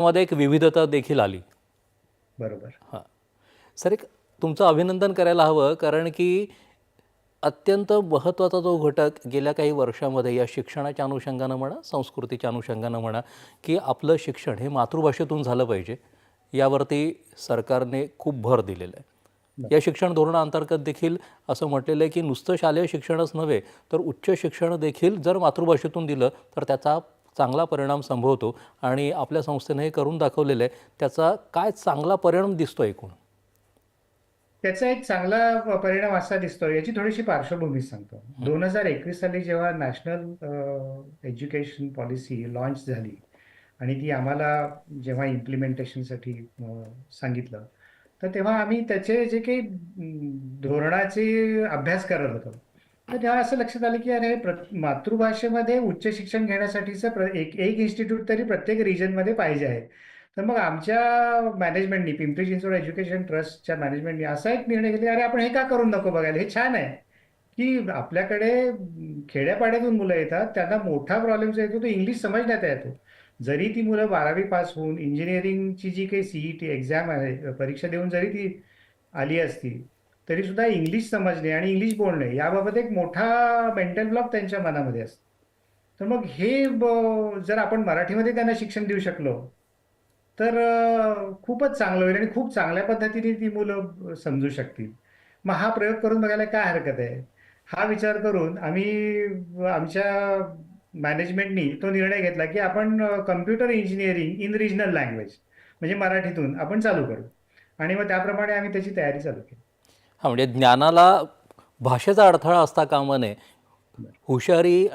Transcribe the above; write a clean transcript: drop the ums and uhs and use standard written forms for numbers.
मध्ये एक विविधता देखील आली. बरोबर. हां. सर, एक तुमचं अभिनंदन करायला हवं, कारण की अत्यंत महत्त्वाचा जो घटक गेल्या काही वर्षामध्ये या शिक्षणाच्या अनुषंगानं म्हणा, संस्कृतीच्या अनुषंगानं म्हणा, की आपलं शिक्षण हे मातृभाषेतून झालं पाहिजे, यावरती सरकारने खूप भर दिलेला आहे. या शिक्षण धोरणाअंतर्गत देखील असं म्हटलेलं आहे, की नुसतं शालेय शिक्षणच नव्हे, तर उच्च शिक्षण देखील जर मातृभाषेतून दिलं तर त्याचा चांगला परिणाम संभवतो आणि आपल्या संस्थेने हे करून दाखवलेलं आहे. त्याचा काय चांगला परिणाम दिसतो एकूण? त्याचा एक चांगला परिणाम असा दिसतो. याची थोडीशी पार्श्वभूमी सांगतो. 2021 साली जेव्हा नॅशनल एज्युकेशन पॉलिसी लॉन्च झाली आणि ती आम्हाला जेव्हा इम्प्लिमेंटेशनसाठी सांगितलं, तर तेव्हा आम्ही त्याचे जे काही धोरणाचे अभ्यास करत होतो. तर तेव्हा असं लक्षात आलं की अरे मातृभाषेमध्ये उच्च शिक्षण घेण्यासाठीचं एक एक इन्स्टिट्यूट तरी प्रत्येक रिजनमध्ये पाहिजे आहे. तर मग आमच्या मॅनेजमेंटनी, पिंपरी चिंचवड एज्युकेशन ट्रस्टच्या मॅनेजमेंटनी असा एक निर्णय घेतला, अरे आपण हे का करून नको बघायला, हे छान आहे की आपल्याकडे खेड्यापाड्यातून मुलं येतात, त्यांना मोठा प्रॉब्लेम जो येतो तो इंग्लिश समजण्यात येतो. जरी ती मुलं 12वी पास होऊन इंजिनिअरिंगची जी काही सीईटी एक्झाम आहे, परीक्षा देऊन जरी ती आली असती, तरी सुद्धा इंग्लिश समजणे आणि इंग्लिश बोलणे याबाबत एक मोठा मेंटल ब्लॉक त्यांच्या मनामध्ये असतो. तर मग हे जर आपण मराठीमध्ये त्यांना शिक्षण देऊ शकलो तर खूपच चांगलं होईल आणि खूप चांगल्या पद्धतीने ती मुलं समजू शकतील. मग हा प्रयोग करून बघायला काय हरकत आहे? हा विचार करून आम्ही आमच्या मॅनेजमेंटनी तो निर्णय घेतला की आपण computer engineering in regional language म्हणजे मराठीतून आपण चालू करू. आणि मग त्याप्रमाणे आम्ही त्याची तयारी चालू केली. हां, म्हणजे ज्ञानाला भाषेचा अडथळा असता कामा नये. हुशारी